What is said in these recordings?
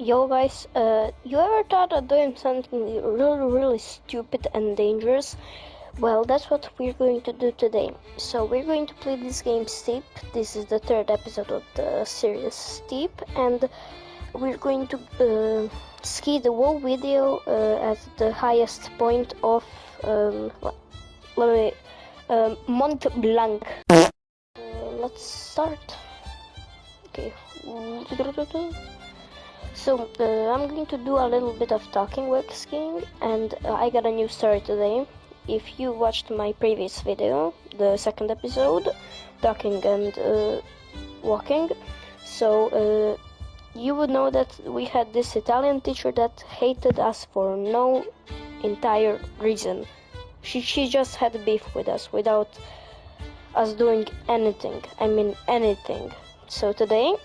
Yo guys, you ever thought of doing something really stupid and dangerous? Well, that's what we're going to do today. So we're going to play this game Steep. This is the third episode of the series Steep, and we're going to ski the whole video at the highest point of Mont Blanc. Let's start. Okay. So, I'm going to do a little bit of talking while skiing, and I got a new story today. If you watched my previous video, the second episode, talking and walking, so you would know that we had this Italian teacher that hated us for no entire reason. She just had beef with us without us doing anything. I mean anything. So today,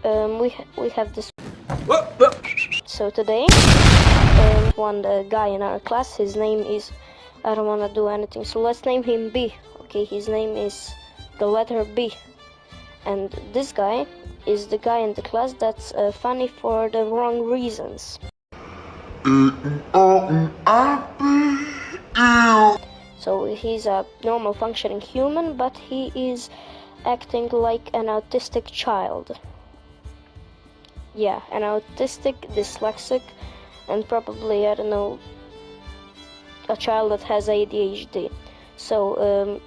we have this. So today, one guy in our class, his name is, I don't want to do anything, so let's name him B. Okay, his name is the letter B. And this guy is the guy in the class that's funny for the wrong reasons. So he's a normal functioning human, but he is acting like an autistic child. Yeah, an autistic, dyslexic, and probably, I don't know, a child that has ADHD. So,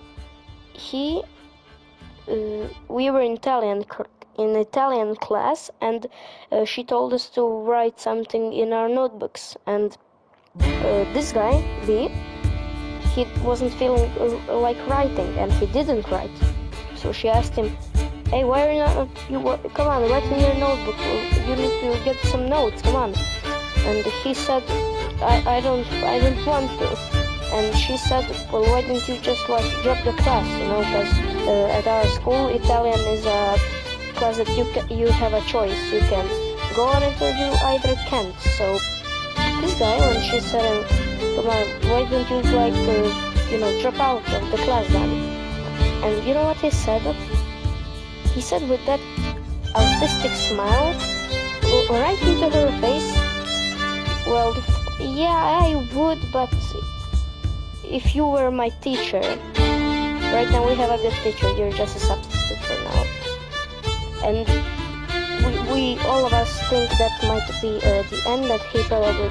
we were in Italian class, and she told us to write something in our notebooks. And this guy, B, he wasn't feeling like writing, and he didn't write. So she asked him, "Hey, why are you not, come on, write in your notebook, you need to get some notes, come on." And he said, I don't want to. And she said, "Well, why don't you just drop the class, because at our school, Italian is a class that you have a choice, you can go on it or you either can't." So this guy, when she said, "Come on, why don't you drop out of the class then?" And you know what he said? He said with that autistic smile, right into her face, "Well, yeah, I would, but if you were my teacher, right now we have a good teacher, you're just a substitute for now." And we all of us think that might be the end, that he probably,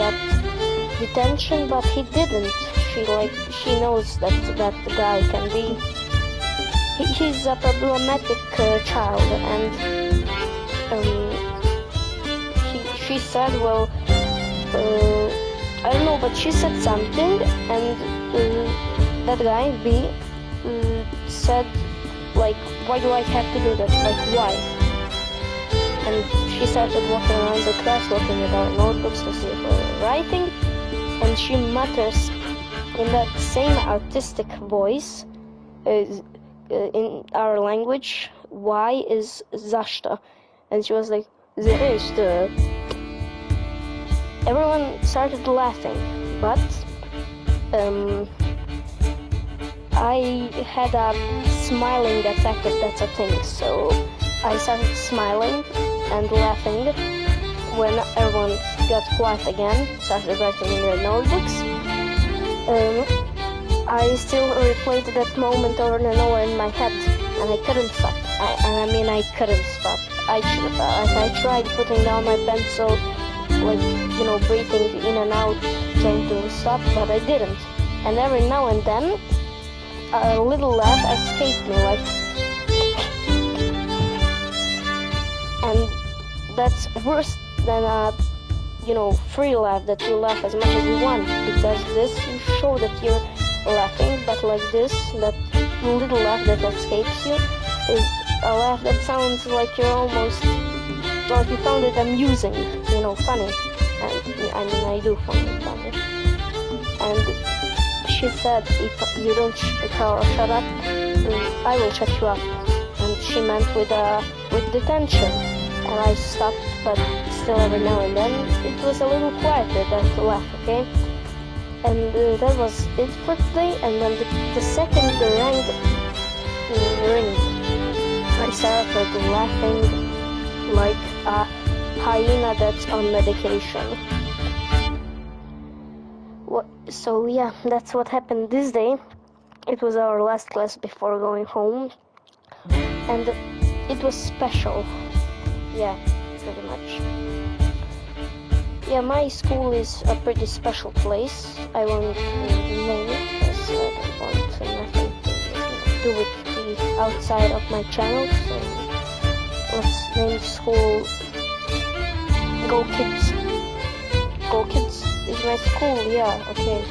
got detention, but he didn't. She knows that the guy can be. He's a problematic child, and she said, well, I don't know, but she said something, and that guy, B, said, why do I have to do that? Why? And she started walking around the class, looking at our notebooks to see if we're writing, and she mutters in that same artistic voice, in our language, why is zashta, and she was like, zashta. Everyone started laughing, but I had a smiling attack, if that's a thing, so I started smiling and laughing when everyone got quiet again, started writing in their notebooks. I still replayed that moment over and over in my head, and I couldn't stop. I couldn't stop. I tried putting down my pencil, breathing in and out, trying to stop, but I didn't. And every now and then, a little laugh escaped me, and that's worse than a, free laugh that you laugh as much as you want, because this, you show that you're laughing, but like this, that little laugh that escapes you is a laugh that sounds like you're almost, like you found it amusing, funny. And I do find it funny. And she said, if you don't shut up, I will shut you up. And she meant with detention. And I stopped, but still every now and then it was a little quieter, that laugh, okay? And that was it for today. And when the second rang, I started laughing like a hyena that's on medication. So yeah, that's what happened this day. It was our last class before going home, and it was special. Yeah, pretty much. Yeah, my school is a pretty special place. I won't name it because I don't want nothing to do with the outside of my channel. So let's name the school Go Kids. Go Kids is my school. Yeah, okay.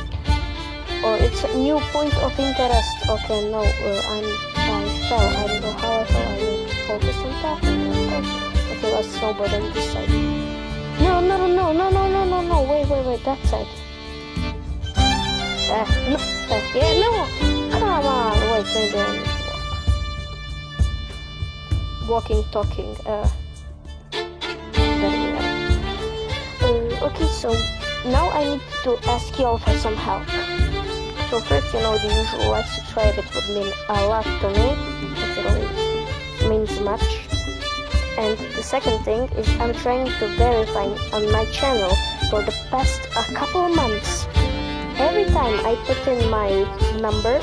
Or it's a new point of interest. Okay, no, I fell. I don't know how I fell. I was focused on tapping. Okay, let's snowboard on this side. No, wait, that side. No, yeah, no, come on, wait, maybe I need to walk. Walking, talking, there we are. Okay, so now I need to ask you all for some help. So first, the usual like, subscribe, it would mean a lot to me. It really means much. And the second thing is I'm trying to verify on my channel for the past a couple of months. Every time I put in my number,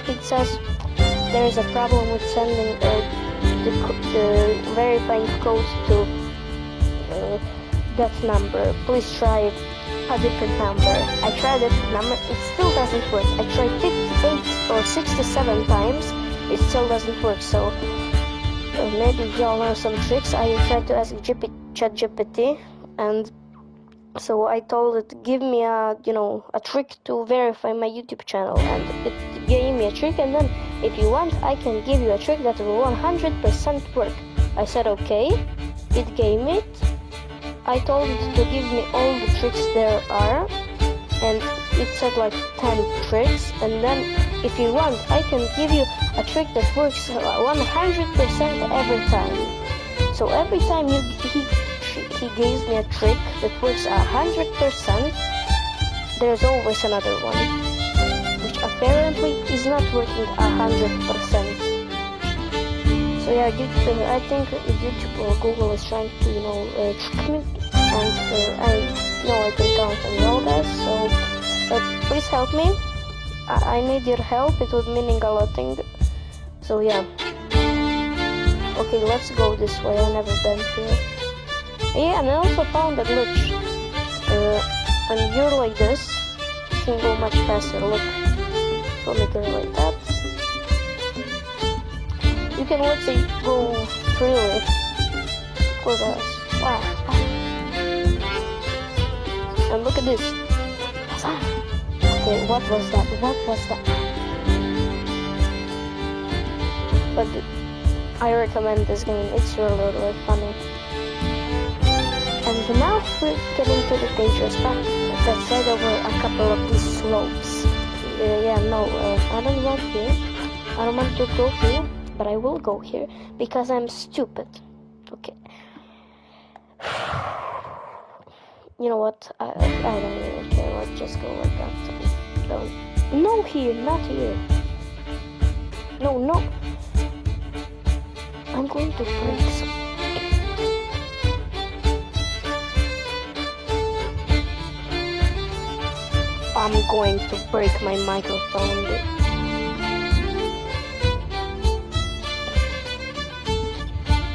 it says there is a problem with sending the verifying code to that number. Please try a different number. I tried a different number, it still doesn't work. I tried 58 or 67 times, it still doesn't work. So maybe y'all know some tricks. I tried to ask ChatGPT, and so I told it give me a trick to verify my YouTube channel, and it gave me a trick. And then if you want, I can give you a trick that will 100% work. I said okay. It gave me it. I told it to give me all the tricks there are, and it said like 10 tricks. And then if you want, I can give you a trick that works 100% every time. So every time he gives me a trick that works 100%, there's always another one, which apparently is not working 100%. So yeah, I think YouTube or Google is trying to trick me, and I know I can count on y'all guys. So please help me. I need your help. It would mean a lot. So yeah. Okay, let's go this way. I've never been here. Yeah, and I also found a glitch. When you're like this, you can go much faster. Look, so make it like that. You can, let's say, go freely. Look at this. Wow. And look at this. Okay, what was that? But I recommend this game. It's really funny. And now we're getting to the dangerous part. Let's head over a couple of these slopes. I don't want here. I don't want to go here, but I will go here because I'm stupid. Okay. You know what? I don't even care. Let's just go like that. No, here, not here. No. I'm going to break some. I'm going to break my microphone.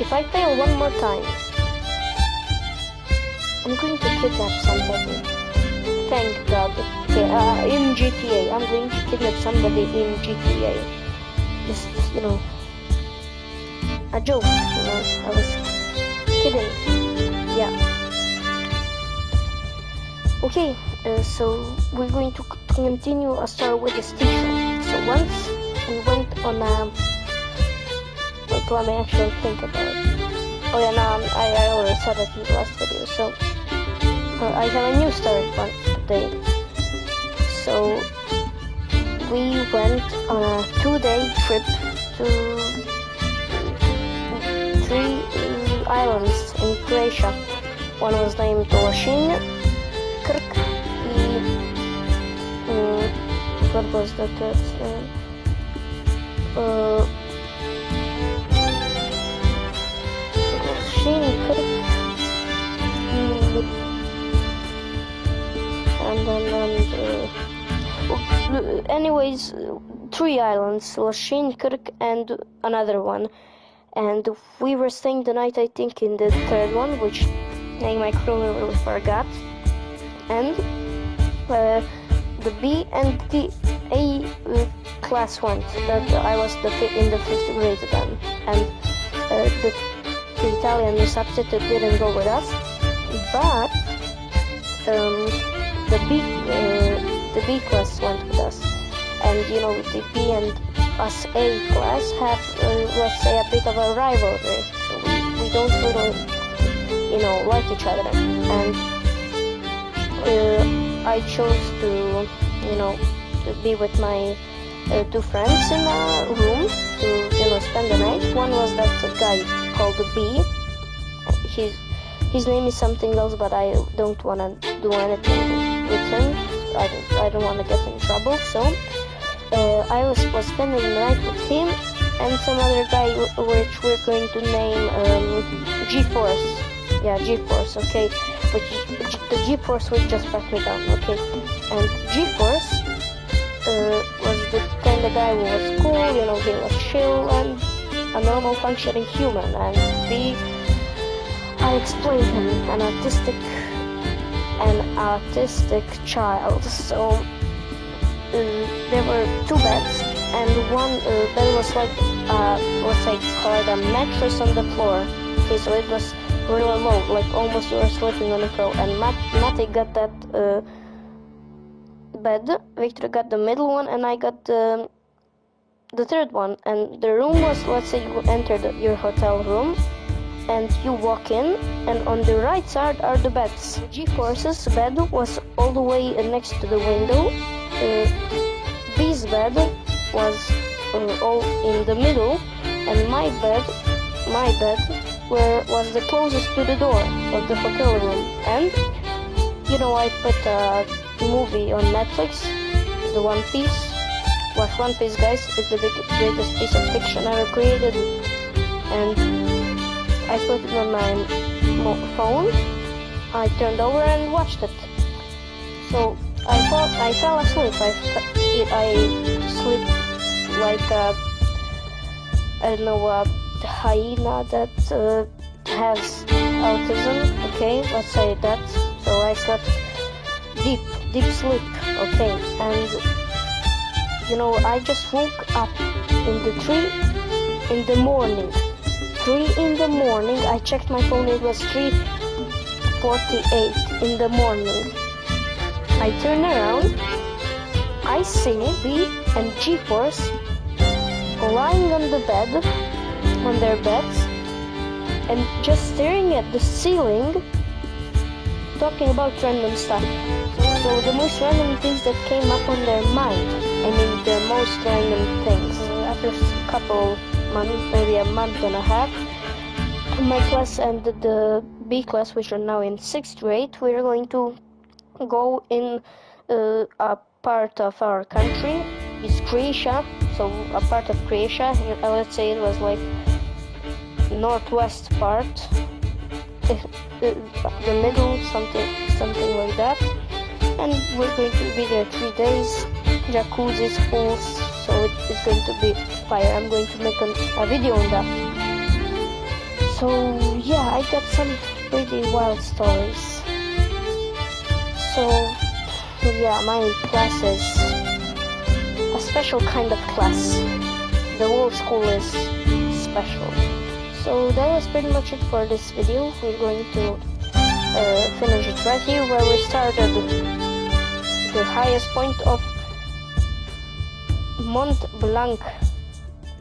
If I fail one more time, I'm going to kidnap somebody. Thank God. Okay, in GTA. I'm going to kidnap somebody in GTA. Just, a joke, I was kidding. Yeah. Okay, so we're going to continue start with the station. So once we went on a... Wait, let me actually think about it. Oh yeah, no, I already said it in the last video. So I have a new story for today. So we went on a 2-day trip to 3 islands in Croatia. One was named Lošinj, Krk, what was the third name? Lošinj, Krk, anyways, 3 islands, Lashinkirk and another one. And we were staying the night, I think, in the 3rd one, which name I clearly forgot. And the B and the A class went. That I was in the 5th grade then, and the Italian substitute didn't go with us, but the B class went with us, and you know the B and us A class have let's say a bit of a rivalry, so we don't really like each other, and I chose to to be with my 2 friends in a room to spend the night. One was that guy called B. His name is something else, but I don't want to do anything with him. I don't want to get in trouble. So I was spending the night with him and some other guy, which we're going to name G-Force. Yeah, G-Force. Okay, which the G-Force would just back me down. Okay, and G-Force was the kind of guy who was cool. He was chill and a normal functioning human. And B, I explained him, an autistic child. So there were 2 beds, and one bed was like let's say call it a mattress on the floor. Okay, so it was really low, like almost you were sleeping on the floor. And Mate got that bed, Victor got the middle one, and I got the 3rd one. And the room was, let's say you entered your hotel room and you walk in, and on the right side are the beds. G-Force's bed was all the way next to the window. B's bed was all in the middle, and my bed was the closest to the door of the hotel room. And I put a movie on Netflix, the One Piece. Watch One Piece, guys. It's the greatest piece of fiction ever created. And I put it on my phone. I turned over and watched it. So I fell asleep. I sleep like a hyena that has autism. Okay, let's say that. So I slept deep sleep. Okay, and I just woke up in the 3 in the morning. 3 in the morning. I checked my phone. It was 3:48 in the morning. I turn around. I see B and G-Force lying on the bed, on their beds, and just staring at the ceiling, talking about random stuff. So the most random things that came up on their mind. I mean, the most random things. After a couple months, maybe a month and a half, my class and the B class, which are now in 6th grade, we're going to go in a part of our country. It's Croatia. So a part of Croatia. Let's say it was like northwest part, the middle, something like that. And we're going to be there 3 days. Jacuzzi's full, so it's going to be fire. I'm going to make a video on that. So yeah, I got some pretty wild stories. So yeah, my class is a special kind of class. The whole school is special. So that was pretty much it for this video. We're going to finish it right here where we started, the highest point of Mont Blanc.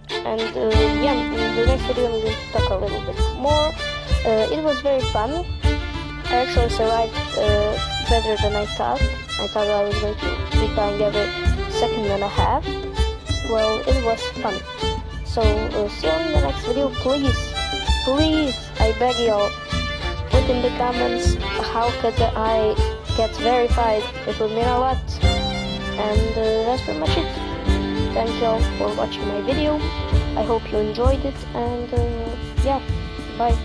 And yeah, in the next video I'm going to talk a little bit more. It was very fun. I actually survived better than I thought. I thought I was going to be dying every second and a half. Well, it was fun. So see you in the next video. Please, I beg y'all, put in the comments how could I get verified. It would mean a lot. And that's pretty much it. Thank y'all for watching my video. I hope you enjoyed it, and yeah, bye.